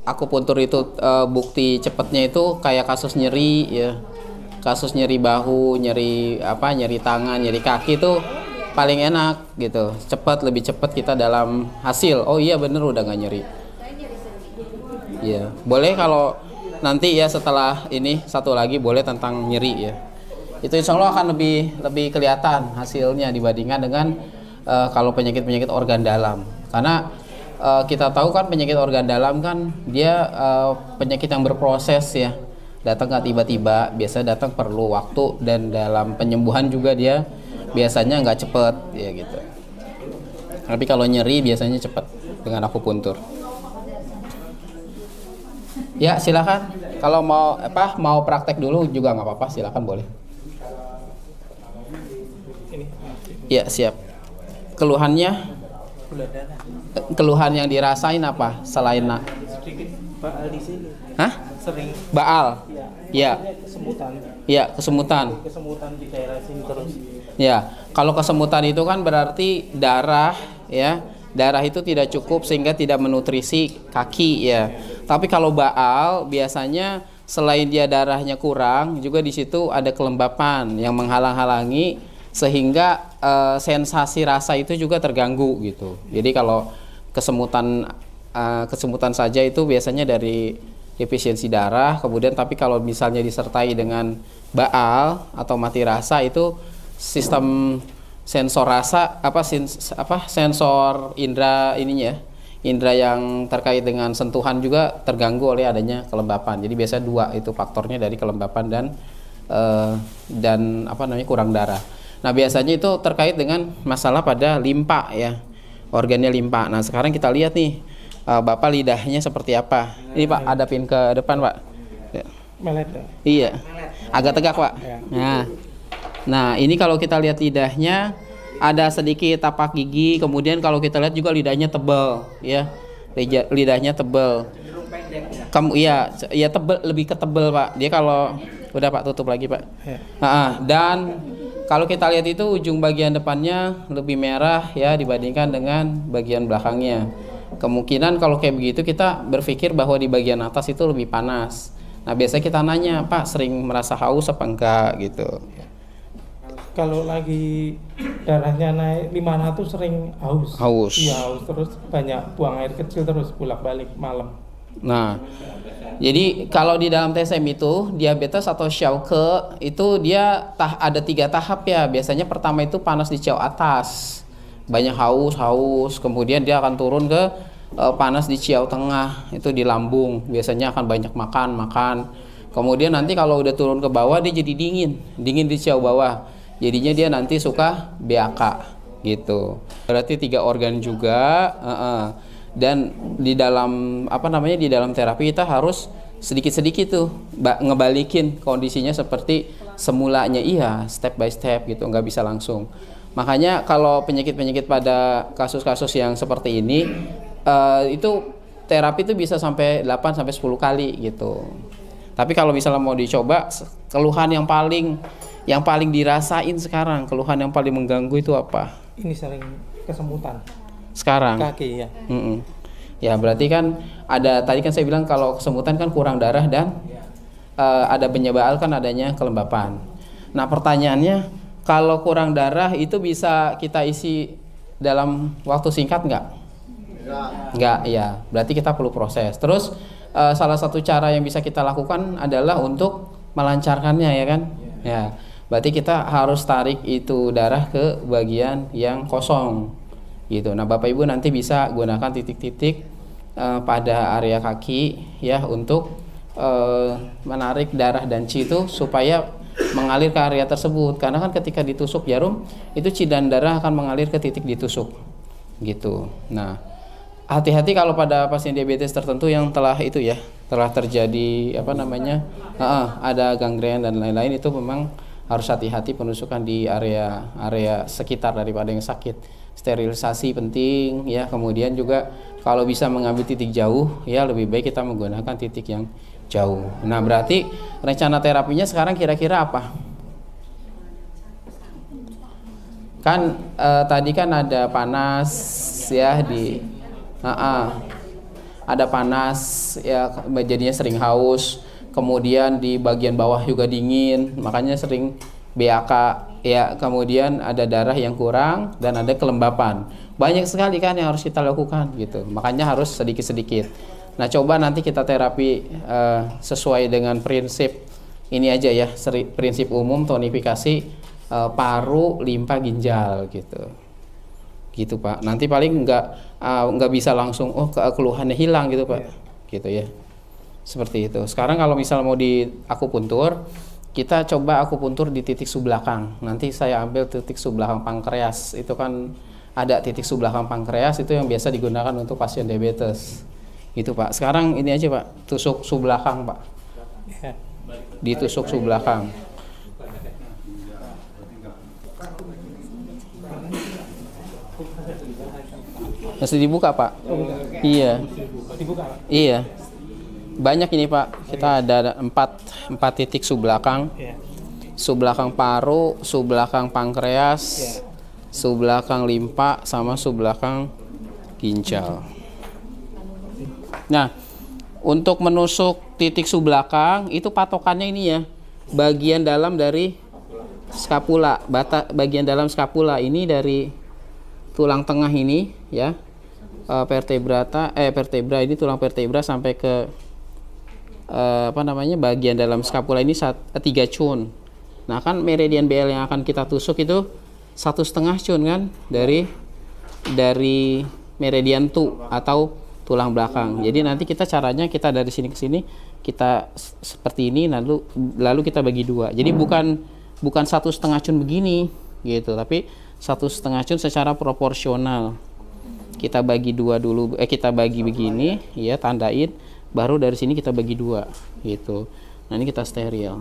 akupuntur itu bukti cepatnya itu kayak kasus nyeri ya, kasus nyeri bahu, nyeri nyeri tangan, nyeri kaki itu paling enak gitu, lebih cepat kita dalam hasil. Oh iya bener udah nggak nyeri. Iya, boleh kalau nanti ya setelah ini satu lagi boleh tentang nyeri ya. Itu insya Allah akan lebih kelihatan hasilnya dibandingkan dengan kalau penyakit organ dalam. Karena kita tahu kan penyakit organ dalam kan dia penyakit yang berproses ya, datang nggak tiba-tiba, biasa datang perlu waktu, dan dalam penyembuhan juga dia biasanya nggak cepet ya gitu. Tapi kalau nyeri biasanya cepet dengan akupuntur. Ya silakan, kalau mau praktek dulu juga nggak apa-apa, silakan boleh. Ya siap. Keluhannya? Keluhan yang dirasain apa selain sedikit baal di sini. Hah? Sering baal. Ya. Kesemutan. Ya, kesemutan. Kesemutan di daerah sini terus. Ya, kalau kesemutan itu kan berarti darah ya. Darah itu tidak cukup sehingga tidak menutrisi kaki ya. Tapi kalau baal biasanya selain dia darahnya kurang, juga di situ ada kelembapan yang menghalang-halangi sehingga sensasi rasa itu juga terganggu gitu. Jadi kalau kesemutan saja itu biasanya dari defisiensi darah, kemudian tapi kalau misalnya disertai dengan baal atau mati rasa itu sistem sensor rasa sensor indera ininya, indera yang terkait dengan sentuhan juga terganggu oleh adanya kelembapan. Jadi biasa dua itu faktornya dari kelembapan dan kurang darah. Nah biasanya itu terkait dengan masalah pada limpa ya, organnya limpa. Nah sekarang kita lihat nih Bapak lidahnya seperti apa. Ini Pak, hadapin ke depan Pak. Melet. Iya, agak tegak Pak. Ya. Nah ini kalau kita lihat lidahnya ada sedikit tapak gigi, kemudian kalau kita lihat juga lidahnya tebal ya, lidahnya tebal. Iya tebal, lebih ke tebal Pak. Dia kalau udah Pak tutup lagi Pak. Ya. Dan kalau kita lihat itu ujung bagian depannya lebih merah ya dibandingkan dengan bagian belakangnya. Kemungkinan kalau kayak begitu kita berpikir bahwa di bagian atas itu lebih panas. Nah biasanya kita nanya, Pak sering merasa haus apa enggak gitu. Kalau lagi darahnya naik 500 sering haus. Haus. Iya haus terus, banyak buang air kecil terus bolak-balik malam. Nah, jadi kalau di dalam TSM itu diabetes atau Schalke itu dia ada 3 tahap ya. Biasanya pertama itu panas di ciau atas, banyak haus, kemudian dia akan turun ke panas di ciau tengah, itu di lambung. Biasanya akan banyak makan. Kemudian nanti kalau udah turun ke bawah dia jadi dingin di ciau bawah. Jadinya dia nanti suka BAK gitu. Berarti 3 organ juga. Dan di dalam di dalam terapi kita harus sedikit-sedikit tuh ngebalikin kondisinya seperti semulanya, step by step gitu, nggak bisa langsung. Makanya kalau penyakit-penyakit pada kasus-kasus yang seperti ini itu terapi itu bisa sampai 8 sampai 10 kali gitu. Tapi kalau misalnya mau dicoba, keluhan yang paling dirasain sekarang, keluhan yang paling mengganggu itu apa? Ini sering kesemutan. Sekarang Kaki ya. Ya berarti kan ada, tadi kan saya bilang kalau kesemutan kan kurang darah dan ada penyebab kan adanya kelembapan. Nah pertanyaannya, kalau kurang darah itu bisa kita isi dalam waktu singkat nggak? Nggak ya, berarti kita perlu proses. Terus salah satu cara yang bisa kita lakukan adalah untuk melancarkannya ya kan? Ya, berarti kita harus tarik itu darah ke bagian yang kosong gitu. Nah Bapak Ibu nanti bisa gunakan titik-titik pada area kaki ya untuk menarik darah dan qi itu supaya mengalir ke area tersebut, karena kan ketika ditusuk jarum itu qi dan darah akan mengalir ke titik ditusuk gitu. Nah hati-hati kalau pada pasien diabetes tertentu yang telah terjadi ada gangren dan lain-lain, itu memang harus hati-hati penusukan di area sekitar daripada yang sakit. Sterilisasi penting ya, kemudian juga kalau bisa mengambil titik jauh ya lebih baik kita menggunakan titik yang jauh. Nah berarti rencana terapinya sekarang kira-kira apa? Kan tadi kan ada panas ya di ada panas ya, jadinya sering haus. Kemudian di bagian bawah juga dingin, makanya sering BAK ya. Kemudian ada darah yang kurang dan ada kelembapan. Banyak sekali kan yang harus kita lakukan gitu. Makanya harus sedikit-sedikit. Nah, coba nanti kita terapi sesuai dengan prinsip ini aja ya, prinsip umum tonifikasi paru, limpa, ginjal gitu. Gitu Pak. Nanti paling nggak bisa langsung keluhannya hilang gitu Pak. Gitu ya. Seperti itu. Sekarang kalau misal mau di akupuntur, kita coba akupuntur di titik subbelakang. Nanti saya ambil titik subbelakang pankreas. Itu kan ada titik subbelakang pankreas, itu yang biasa digunakan untuk pasien diabetes. Gitu Pak. Sekarang ini aja Pak, tusuk subbelakang Pak. Ditusuk subbelakang. Masih dibuka Pak? Iya. Iya. Banyak ini Pak, kita ada 4 titik subbelakang, subbelakang paru, subbelakang pankreas, subbelakang limpa, sama subbelakang ginjal. Nah, untuk menusuk titik subbelakang itu patokannya ini ya, bagian dalam dari skapula, bagian dalam skapula ini dari tulang tengah ini ya, vertebra ini, tulang vertebra sampai ke bagian dalam skapula ini 3 cun. Nah kan meridian BL yang akan kita tusuk itu 1,5 cun kan dari meridian atau tulang belakang. Jadi nanti caranya kita dari sini ke sini kita seperti ini, lalu kita bagi 2. Jadi bukan 1,5 cun begini gitu, tapi 1,5 cun secara proporsional. Kita bagi 2 dulu, kita bagi begini ya, tandain. Baru dari sini kita bagi 2 gitu. Nah ini kita steril.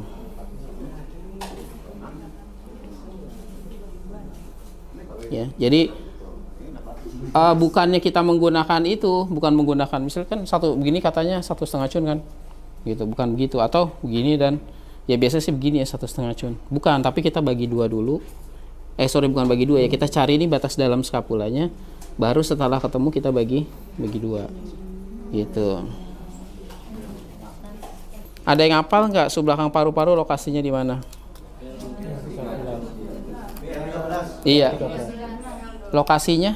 Ya, jadi bukannya kita menggunakan itu, bukan menggunakan misalkan satu begini katanya 1,5 cun kan, gitu. Bukan begitu, atau begini dan ya biasa sih begini ya 1,5 cun. Bukan, tapi kita bagi 2 dulu. Bukan bagi 2 ya. Kita cari ini batas dalam skapulanya. Baru setelah ketemu kita bagi 2 gitu. Ada yang hafal nggak subbelakang paru-paru lokasinya di mana? Iya. Lokasinya?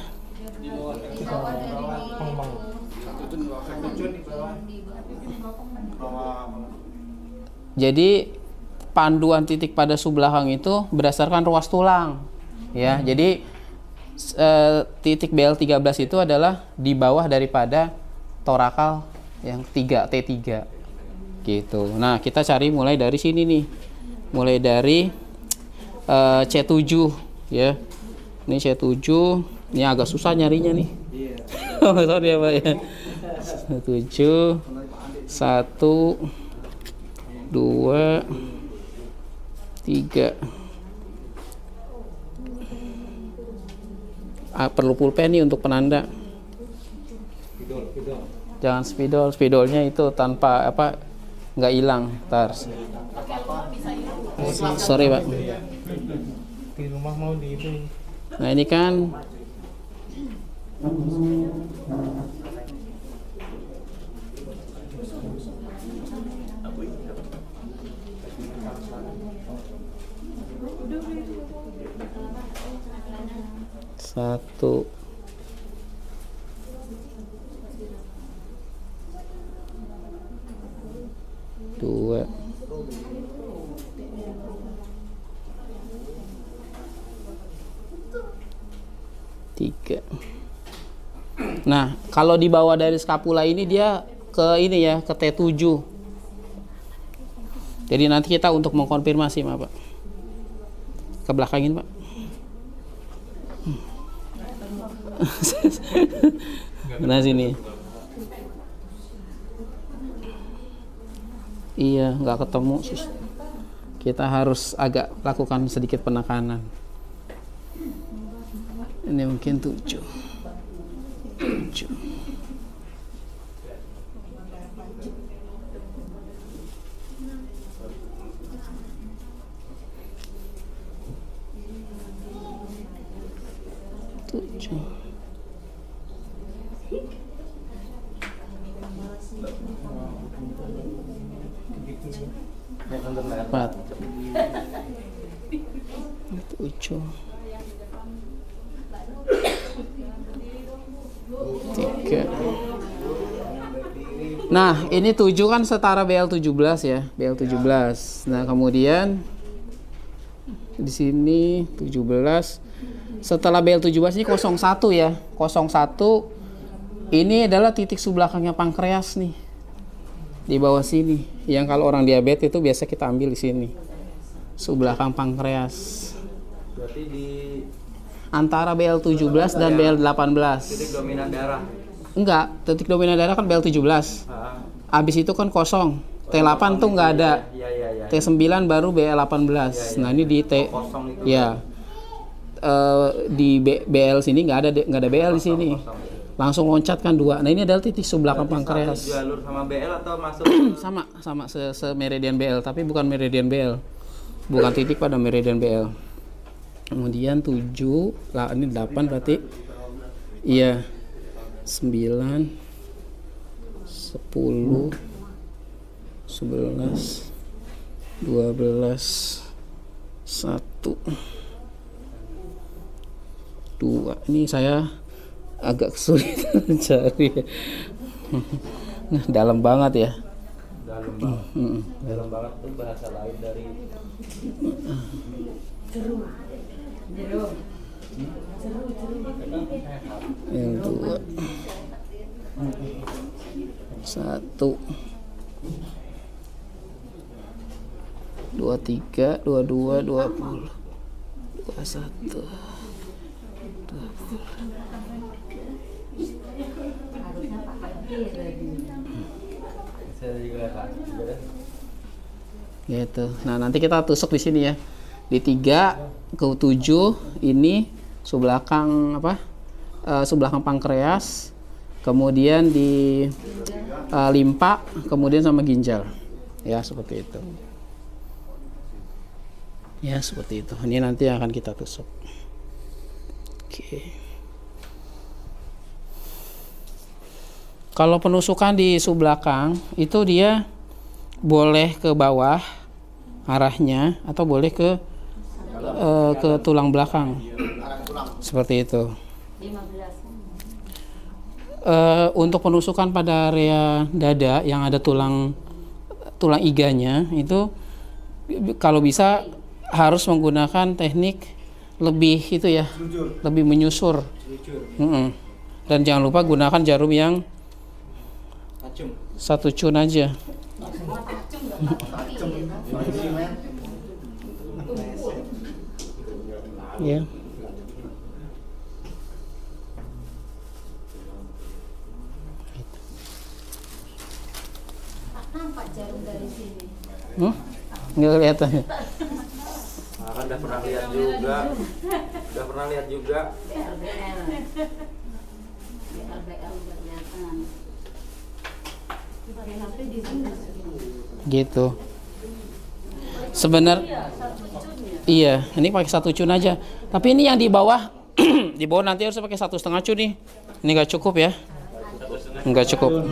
Jadi panduan titik pada subbelakang itu berdasarkan ruas tulang. Ya, jadi titik BL13 itu adalah di bawah daripada torakal yang T3 gitu. Nah kita cari mulai dari sini nih, mulai dari C7 ya. Ini C7, ini agak susah nyarinya nih. Sorry ya Pak ya. 7 1 2 3. Perlu pulpen nih untuk penanda. Jangan spidolnya itu tanpa nggak hilang. Tar. Sorry Pak. Di rumah mau di itu. Nah ini kan satu, dua, tiga. Nah, kalau dibawa dari skapula ini dia ke ini ya, ke T7. Jadi nanti kita untuk mengkonfirmasi, Pak. Ke belakangin, Pak. Nah sini. Iya, nggak ketemu. Kita harus agak lakukan sedikit penekanan. Ini mungkin 7. 4 7 3. Nah, ini 7 kan setara BL17 ya, BL17. Nah, kemudian di sini 17. Setelah BL17 ini 01 ya. 01 ini adalah titik subbelakangnya pankreas nih. Di bawah sini. Yang kalau orang diabetes itu biasa kita ambil di sini. Subbelakang pankreas. Berarti di Antara BL17 dan BL18. titik dominan darah. Enggak, titik dominan darah kan BL17. Abis itu kan kosong. T8 tuh nggak ada. Iya. T9 baru BL18. Nah, ini di T. Kosong itu. Ya. Di BL sini nggak ada BL di sini. Langsung loncat kan 2. Nah, ini adalah titik subbelakang pankreas. Jalur sama BL atau masuk sama meridian BL, tapi bukan meridian BL. Bukan titik pada meridian BL. Kemudian 7, lah ini 8 berarti. Iya. 9 10 11 12 1 2. Ini saya agak kesulitan mencari. Dalam banget ya. dalam banget. Dalam banget tuh bahasa lain dari yang 2 1 23 22 20 21 saya juga kan. gitu. Nah, nanti kita tusuk di sini ya. Di 3 ke 7 ini subbelakang subbelakang pankreas, kemudian di limpa, kemudian sama ginjal. Ya, seperti itu. Ya, seperti itu. Ini nanti akan kita tusuk. Oke. Kalau penusukan di subbelakang itu dia boleh ke bawah arahnya atau boleh ke tulang belakang. Seperti itu. Untuk penusukan pada area dada yang ada tulang iganya itu kalau bisa harus menggunakan teknik lebih itu ya, lebih menyusur. Dan jangan lupa gunakan jarum yang 1 cun aja. Ya. Nampak jarum dari sini. Nggak kelihatan. Kan udah pernah lihat juga. Gitu. Sebenarnya iya, ini pakai 1 cun aja. Tapi ini yang di bawah di bawah nanti harus pakai 1,5 cun nih. Ini nggak cukup ya? Nggak cukup.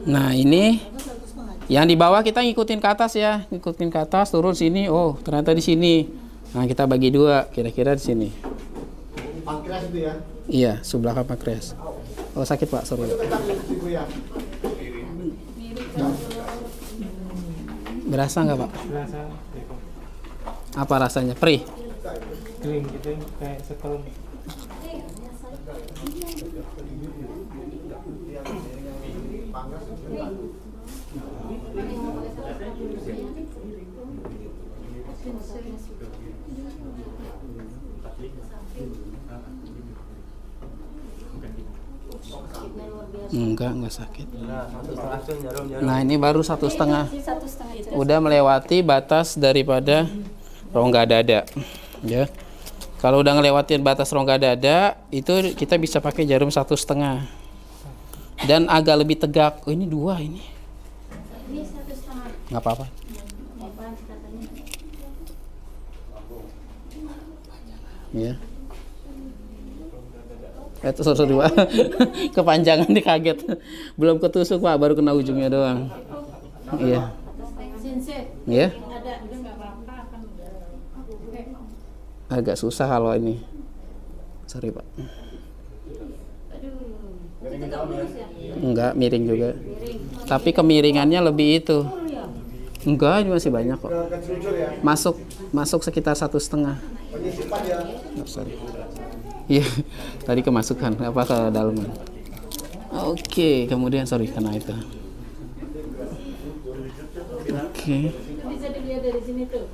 Nah, ini yang di bawah kita ngikutin ke atas ya, ngikutin ke atas, turun sini. Oh, ternyata di sini. Nah, kita bagi 2, kira-kira di sini. Pankreas itu ya? Iya, subbelakang pankreas. Oh, sakit Pak, sorry. Berasa nggak Pak? Berasa Apa rasanya? Perih? kering gitu kayak setel. Enggak sakit. Nah, 1,5 cun jarum. Nah, ini baru 1,5. Udah melewati batas daripada rongga dada. Ya. Kalau udah ngelewatin batas rongga dada, itu kita bisa pakai jarum 1,5. Dan agak lebih tegak. Oh, ini 2 ini. Ini 1,5. Nggak apa-apa. Ya. Sorry Pak. Kepanjangan dikaget. Belum ketusuk Pak, baru kena ujungnya doang. Iya. Iya. Agak susah kalau ini. Sorry Pak. Enggak, miring juga. Tapi kemiringannya lebih itu. Enggak, ini masih banyak kok. Masuk sekitar 1,5. Oh, sorry. Iya, tadi kemasukan apa ke dalaman. Oke, kemudian sorry karena itu. Oke. Bisa dilihat dari sini tuh.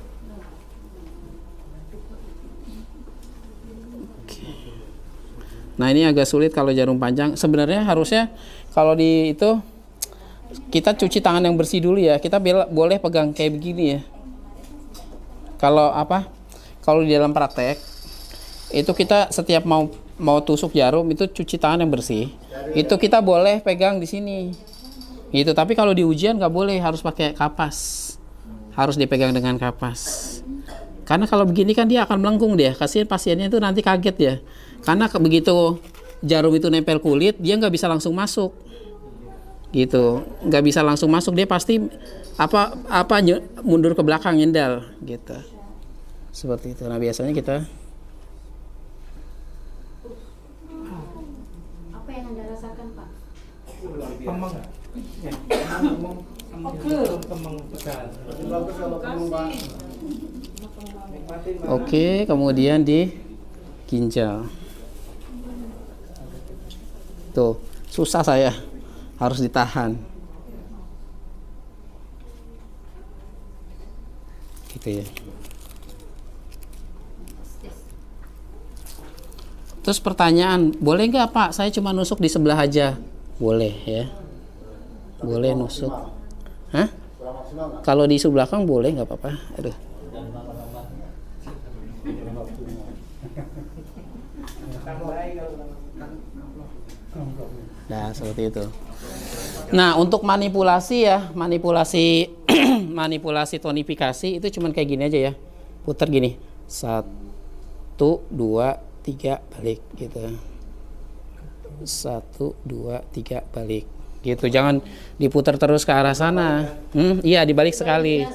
Nah ini agak sulit kalau jarum panjang. Sebenarnya harusnya kalau di itu kita cuci tangan yang bersih dulu ya. Kita boleh pegang kayak begini ya. Kalau apa? Kalau di dalam praktek itu kita setiap mau tusuk jarum itu cuci tangan yang bersih. Itu kita boleh pegang di sini. Gitu. Tapi kalau di ujian nggak boleh, harus pakai kapas. Harus dipegang dengan kapas. Karena kalau begini kan dia akan melengkung dia. Kasihan pasiennya itu nanti kaget ya. Karena begitu jarum itu nempel kulit, dia nggak bisa langsung masuk. Gitu. Nggak bisa langsung masuk, dia pasti mundur ke belakang nyendal gitu. Seperti itu. Nah, biasanya kita Apa yang Anda rasakan, Pak? Kemang. Kemang besar. Oke, kemudian di ginjal. Tuh, susah saya. Harus ditahan. Gitu ya. Terus pertanyaan, boleh nggak Pak? Saya cuma nusuk di sebelah aja. Boleh ya. Boleh nusuk. Hah? Kalau di sebelah belakang boleh nggak apa-apa. Aduh. Nah, seperti itu. Nah, untuk manipulasi ya, manipulasi manipulasi tonifikasi itu cuman kayak gini aja ya. Putar gini. 1 2 3 balik gitu. 1 2 3 balik. Gitu. Jangan diputar terus ke arah sana. Iya, dibalik sekali.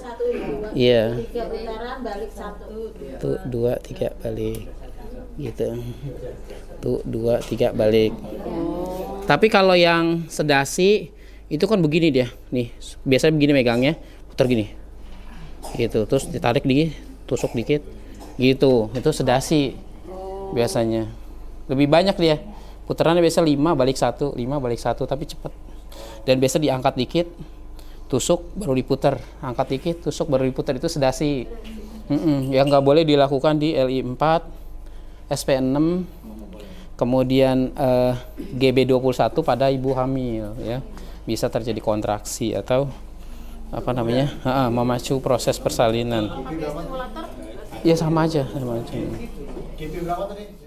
Iya. 3 putaran balik 1. 1 2 3 balik. Gitu. 1 2 3 balik. Tapi kalau yang sedasi itu kan begini dia. Nih, biasanya begini megangnya, putar gini. Gitu, terus ditarik dikit, tusuk dikit. Gitu, itu sedasi. Biasanya. Lebih banyak dia. Putarannya biasa 5 balik 1, 5 balik 1, tapi cepat. Dan biasa diangkat dikit, tusuk baru diputar. Angkat dikit, tusuk baru diputar, itu sedasi. Yang nggak boleh dilakukan di LI4, SP6, kemudian GB21 pada ibu hamil ya, bisa terjadi kontraksi atau apa namanya memacu proses persalinan. Ya sama aja. GP berapa tadi?